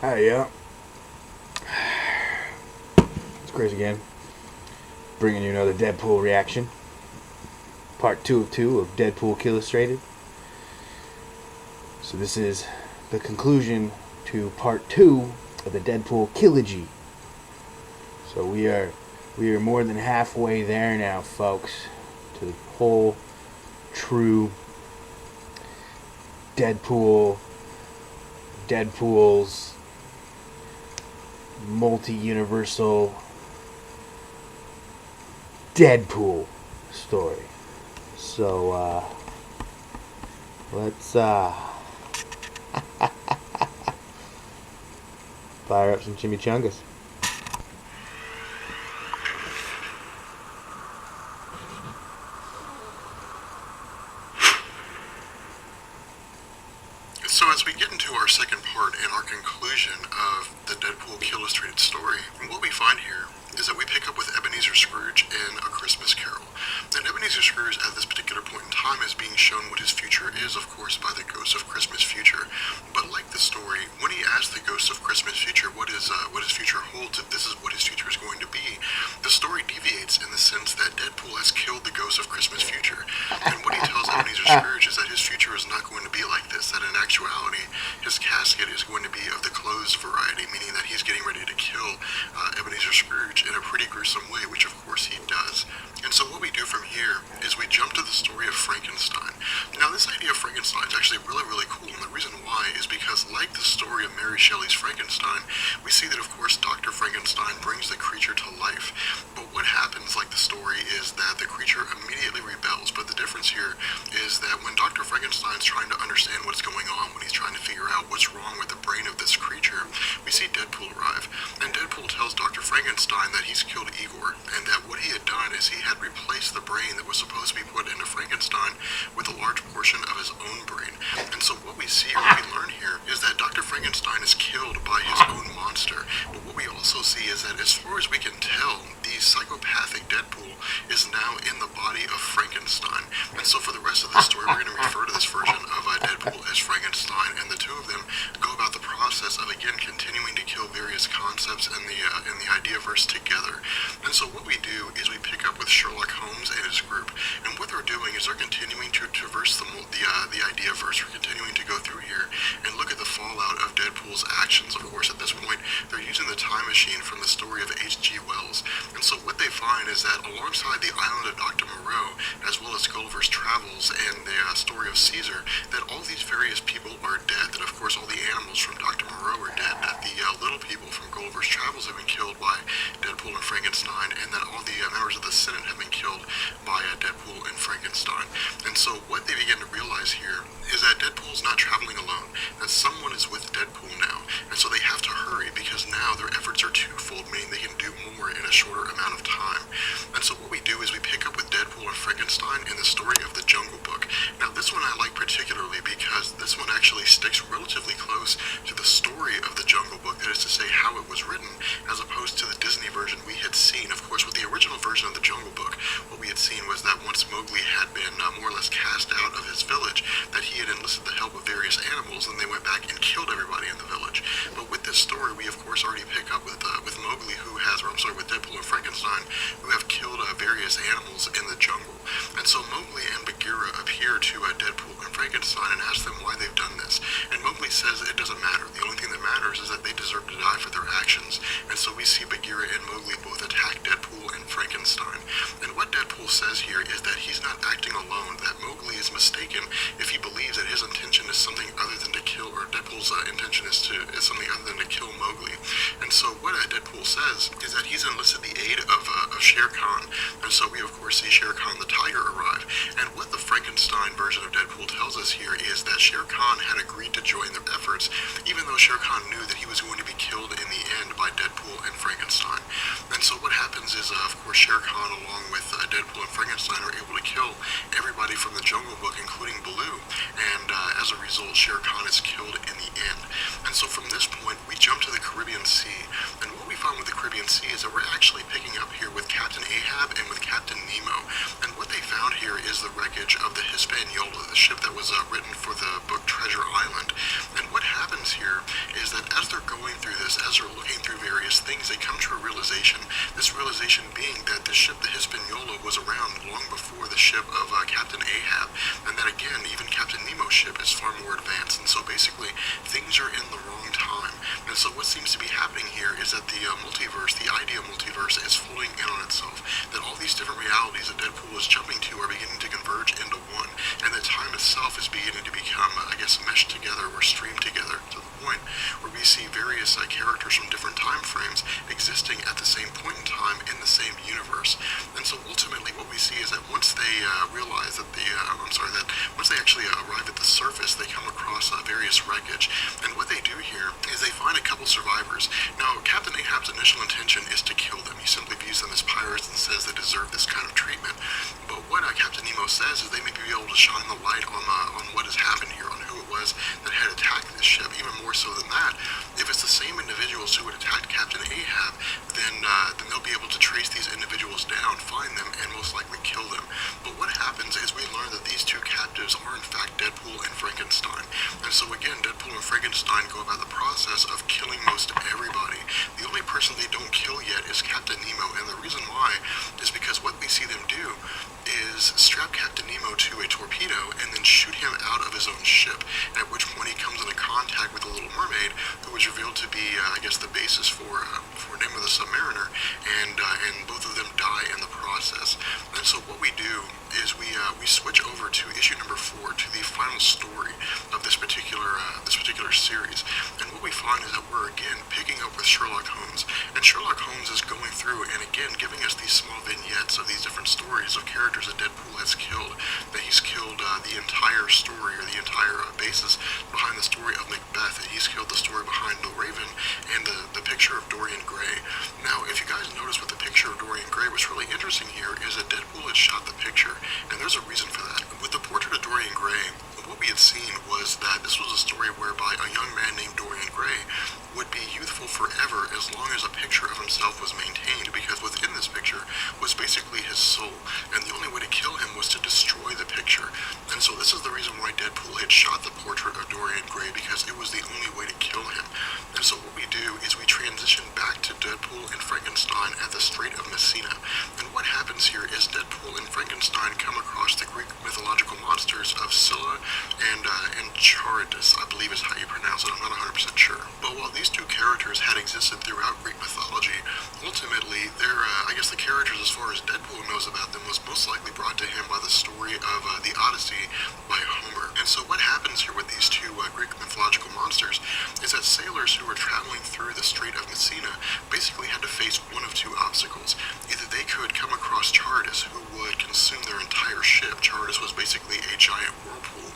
Hi, yeah. It's Chris again, bringing you another Deadpool reaction. Part 2 of 2 of Deadpool Illustrated. So this is the conclusion to Part 2 of the Deadpool Trilogy. So we are more than halfway there now, folks, to the whole true Deadpool's multi-universal Deadpool story. So let's fire up some chimichangas. So as we get into our second part and our conclusion of the Deadpool Illustrated story, what we find here is that we pick up with Ebenezer Scrooge in A Christmas Carol. And Ebenezer Scrooge at this particular point in time is being shown what his future is, of course, by the Ghost of Christmas Future. But like the story, when he asks the Ghost of Christmas Future what his future holds, if this is what his future is going to be, the story deviates in the sense that Deadpool has killed the Ghost of Christmas Future. And what he tells Ebenezer Scrooge is that his future is not going to be like this, that in actuality, his casket is going to be of the closed variety, meaning that he's getting ready to kill Ebenezer Scrooge in a pretty gruesome way, which of course he does. And so what we do from here is we jump to the story of Frankenstein. Now this idea of Frankenstein is actually really, really cool, and the reason why is because like the story of Mary Shelley's Frankenstein, we see that of course Dr. Frankenstein brings the creature to life. But what happens, like the story, is that the creature immediately rebels. But the difference here is that when Dr. Frankenstein's trying to understand what's going on, when he's trying to figure out what's wrong with the brain of this creature, we see Deadpool arrive. And Deadpool tells Dr. Frankenstein that he's killed Igor, and that what he had done is he had replaced the brain that was supposed to be put into Frankenstein with a large portion of his own brain. And so what we see, or what we learn here, is that Dr. Frankenstein is killed by his own monster. But what we also see is that as far as we can tell, the psychopathic Deadpool is now in the body of Frankenstein. And so for the rest of the story, we're going to refer to this version of Deadpool as Frankenstein, and the two of them go about the process of, again, continuing to kill various concepts in the Ideaverse together. And so what we do is we pick up with Sherlock Holmes and his group, and what they're doing is they're continuing to traverse the Ideaverse. We're continuing to go through here and look at the fallout of Deadpool's actions. Of course, at this point, they're using the time machine from the story of H.G. Wells. And so what they find is that alongside the island of Dr. Moreau, as well as Gulliver's Travels and the story of Caesar, that all these various people are dead, that of course all the animals from Dr. Moreau are dead, that the little people from Gulliver's Travels have been killed by Deadpool and Frankenstein, and that all the members of the Senate have been killed by Deadpool and Frankenstein. And so what they begin to realize here is that Deadpool's not traveling alone, that someone is with Deadpool now, and so they have to hurry because now their efforts are twofold, meaning they can do more in a shorter amount of time. And so what we do is we pick up with Deadpool and Frankenstein in the story of the Jungle Book. Now this one I like particularly because this one actually sticks relatively close to the story of the Jungle Book, that is to say how it was written, as opposed to the Disney version we had seen. Of course, with the original version of the Jungle Book, what we had seen was that once Mowgli had been more or less cast out of his village, that he had enlisted the help of various animals, and they went back and killed everybody in the village. But with this story, we of course already pick up with Mowgli, with Deadpool and Frankenstein, who have killed various animals in the jungle. And so Mowgli and Bagheera appear to Deadpool and Frankenstein and ask them why they've done this. And Mowgli says it doesn't matter. The only thing that matters is that they deserve to die for their actions. And so we see Bagheera and Mowgli both attack Deadpool and Frankenstein. And what Deadpool says here is that he's not acting alone, that Mowgli is mistaken if he believes that his intention is something other than to kill, or Deadpool's intention is something other than to kill Mowgli. And so what Deadpool says is that he's enlisted the aid of Shere Khan. And so we of course see Shere Khan the tiger arrive. And what the Frankenstein version of Deadpool tells us here is that Shere Khan had agreed to join their efforts, even though Shere Khan knew that he was going to be killed in the end by Deadpool and Frankenstein. And so what happens is, of course, Shere Khan along with Deadpool and Frankenstein are able to kill everybody from the Jungle Book, including Baloo. And as a result, Shere Khan is killed in the end. And so from this point, we jump to the Caribbean Sea. And what we find with the Caribbean Sea is that we're actually picking up here with Captain Ahab and with Captain Nemo. And what they found here is the wreckage of the Hispaniola, the ship that was written for the book Treasure Island. And what happened happens here is that as they're going through this, as they're looking through various things, they come to a realization. This realization being that the ship, the Hispaniola, was around long before the ship of Captain Ahab, and that again, even Captain Nemo's ship is far more advanced. And so basically, things are in the wrong time. And so what seems to be happening here is that the multiverse, the idea of multiverse, is folding in on itself. That all these different realities that Deadpool is jumping to are beginning to converge into one, and that time itself is beginning to become, meshed together or streamed together to the point where we see various characters from different time frames existing at the same point in time in the same universe. And so ultimately what we see is that once they realize that that once they actually arrive at the surface, they come across various wreckage. And what they do here is they find a couple survivors. Now, Captain Ahab's initial intention is to kill them. He simply views them as pirates and says they deserve this kind of treatment. But what Captain Nemo says is they may be able to shine the light on what has happened here, on who it was that had attacked this ship. Even more so than that, if it's the same individuals who had attacked Captain Ahab, then they'll be able to trace these individuals down, find them, and most likely kill them. But what happens is we learn that these two captives are in fact Deadpool and Frankenstein. And so again, Deadpool and Frankenstein go about the process of killing most everybody. The only person they don't kill yet is Captain Nemo, and the reason why is because what we see them do is strap Captain Nemo to a torpedo and then shoot him out of his own ship, at which point he comes into contact with the Little Mermaid, who is revealed to be, the basis for Nemo the Submariner, and both of them die in the process. And so what we do is we switch over to issue number 4, to the final story of this particular series. And what we find is that we're again picking up with Sherlock Holmes, and Sherlock Holmes is going through and again giving us these small vignettes of these different stories of characters that Deadpool has killed, that he's killed the entire story, or the entire basis behind the story of Macbeth, that he's killed the story behind the Raven, and the picture of Dorian Gray. Now, if you guys notice with the picture of Dorian Gray, what's really interesting here is that Deadpool had shot the picture, and there's a reason for that. With the portrait of Dorian Gray, what we had seen was that this was a story whereby a young man named Dorian Gray would be youthful forever as long as a picture of himself was maintained, because within this picture was basically his soul, and the only way to kill him was to destroy the picture. And so this is the reason why Deadpool had shot the portrait of Dorian Gray, because it was the only way to kill him. And so what we do is we transition back to Deadpool and Frankenstein at the Strait of Messina. And what happens here is Deadpool and Frankenstein come across the Greek mythological monsters of Scylla and Charybdis, I believe is how you pronounce it, I'm not 100% sure. But while these two characters had existed throughout Greek mythology, ultimately the characters, as far as Deadpool knows about them, was most likely brought to him by the story of the Odyssey by Homer. And so what happens here with these two Greek mythological monsters is that sailors who were traveling through the Strait of Messina basically had to face one of two obstacles. Either they could come across Charybdis, who would consume their entire ship. Charybdis was basically a giant whirlpool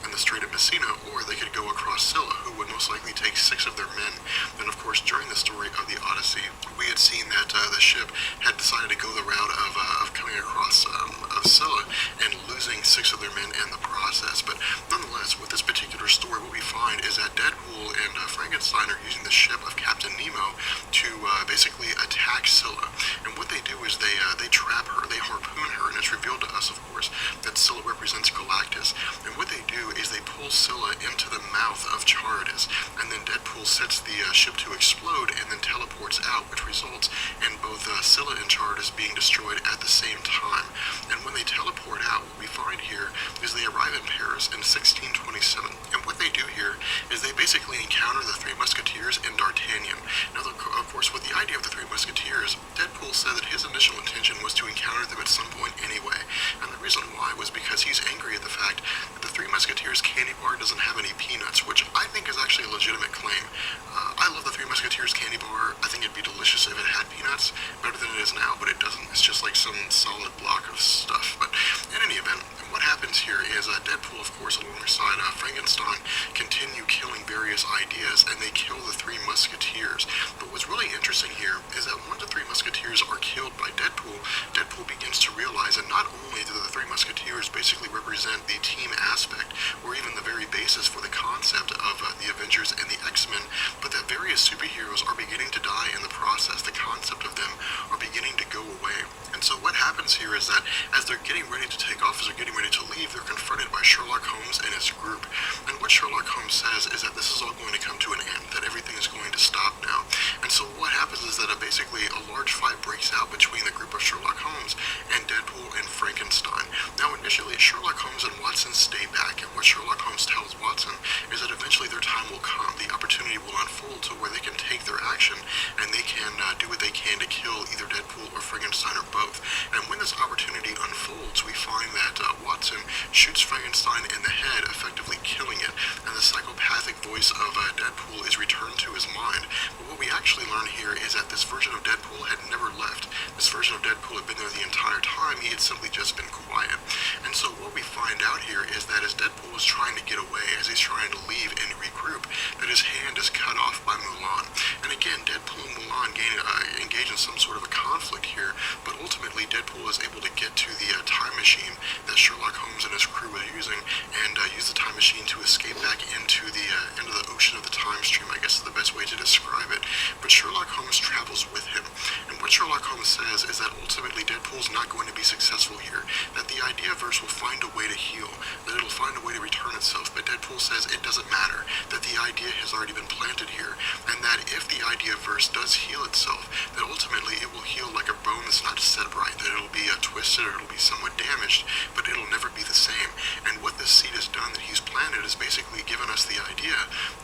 in the Strait of Messina, or they could go across Scylla, who would most likely take 6 of their men. And of course, during the story of the Odyssey, we had seen that the ship had decided to go the route of coming across of Scylla and losing 6 of their men in the process. But nonetheless, with this particular story, what we find is that Deadpool and Frankenstein are using the ship of Captain Nemo to basically attack Scylla. And what they do is they trap her, they harpoon her, and it's revealed to us, of course, that Scylla represents Galactus. And what they do is they pull Scylla into the mouth of Charybdis, and then Deadpool sets the ship to explode and then teleports out, which results in both Scylla and Charybdis being destroyed at the same time. And when they teleport out, what we find here is they arrive in Paris in 1627. And what they do here is they basically encounter the Three Musketeers and D'Artagnan. Now, of course, with the idea of the Three Musketeers, Deadpool said that his initial intention was to encounter them at some point anyway. And the reason why was because he's angry at the fact that the Three Musketeers candy bar doesn't have any peanuts, which I think is actually a legitimate claim. I love the Three Musketeers candy bar. I think it'd be delicious if it had peanuts, better than it is now, but it doesn't. It's just like some solid block of stuff. But in any event, what happens here is Deadpool, of course, alongside Frankenstein, continue killing various ideas, and they kill the Three Musketeers. But what's really interesting here is that once the Three Musketeers are killed by Deadpool, Deadpool begins to realize that not only do the Three Musketeers basically represent the team aspect, or even the very basis for the concept of the Avengers and the X-Men, but that various superheroes are beginning to die in the process. The concept of them are beginning to go away. And so what happens here is that as they're getting ready to take off, as they're getting ready to leave, they're confronted by Sherlock Holmes and his group. And what Sherlock Holmes says is that this is all going to come to an end, that everything is going to stop now. And so what happens is that basically a large fight breaks out between the group of Sherlock Holmes and Deadpool and Frankenstein. Now initially, Sherlock Holmes and Watson stay back, and what Sherlock Holmes tells Watson is that eventually their time will come. The opportunity will unfold to where they can take their action and they can do what they can to kill either Deadpool or Frankenstein or both. And when this opportunity unfolds, we find that Watson shoots Frankenstein in the head, effectively killing it, and the psychopathic voice of Deadpool is returned to his mind. But what we actually learn here is that this version of Deadpool had never left. This version of Deadpool had been there the entire time. He had simply just been quiet. And so what we find out here is that as Deadpool is trying to get away, as he's trying to leave and regroup, that his hand is cut off by Mulan. And again, Deadpool and Mulan engage in some sort of a conflict here, but ultimately Deadpool is able to get to the time machine that Sherlock Holmes and his crew were using and use the time machine to escape back into the ocean of the time stream, I guess is the best way to describe it. But Sherlock Holmes travels with him. And what Sherlock Holmes says is that ultimately Deadpool's not going to be successful here, that the Ideaverse will find a way to heal, that it'll find a way to return itself, but Deadpool says it doesn't matter, that the idea has already been planted here, and that if the Ideaverse does heal itself, that ultimately it will heal like a bone that's not set right, that it'll be twisted or it'll be somewhat damaged, but it'll never be the same. And what this seed has done that he's planted is basically given us the idea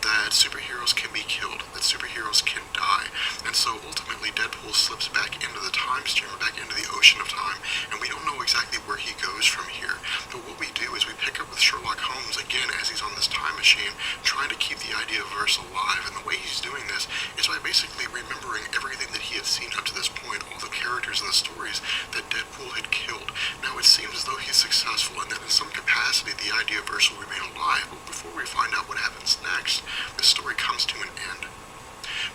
that superheroes can be killed, that superheroes can die. And so ultimately Deadpool slips back into the time stream, or back into the ocean of time, and we don't know exactly where he goes from here. But what we do is we pick up with Sherlock Holmes again as he's on this time machine, trying to keep the Ideaverse alive. And the way he's doing this is by basically remembering everything that he had seen up to this point, all the characters and the stories that Deadpool had killed. Now it seems as though he's successful, and that in some capacity the Ideaverse will remain alive. But before we find out what happens next, the story comes to an end.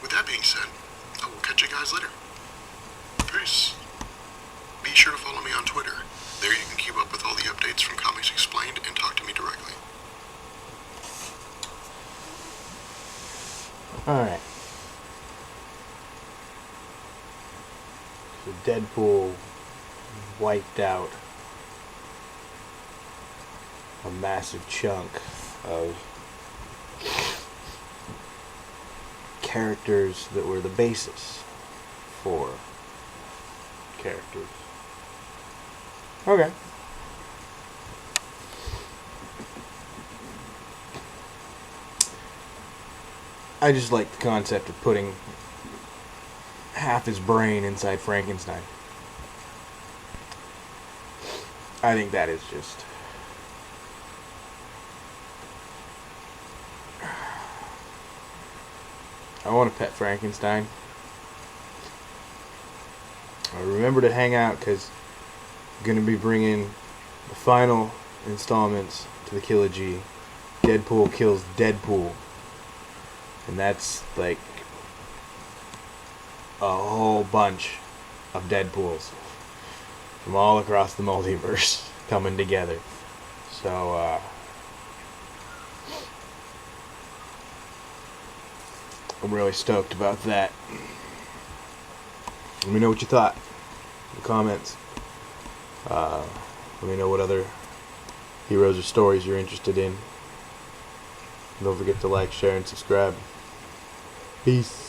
With that being said, I will catch you guys later. Peace. Be sure to follow me on Twitter. There you can keep up with all the updates from Comics Explained and talk to me directly. Alright. So Deadpool wiped out a massive chunk of characters that were the basis for characters. Okay. I just like the concept of putting half his brain inside Frankenstein. I think that is just... I want to pet Frankenstein. I remember to hang out because I'm going to be bringing the final installments to the Kilogy. Deadpool kills Deadpool. And that's like a whole bunch of Deadpools from all across the multiverse coming together. So, I'm really stoked about that. Let me know what you thought in the comments. Let me know what other heroes or stories you're interested in. Don't forget to like, share, and subscribe. Peace.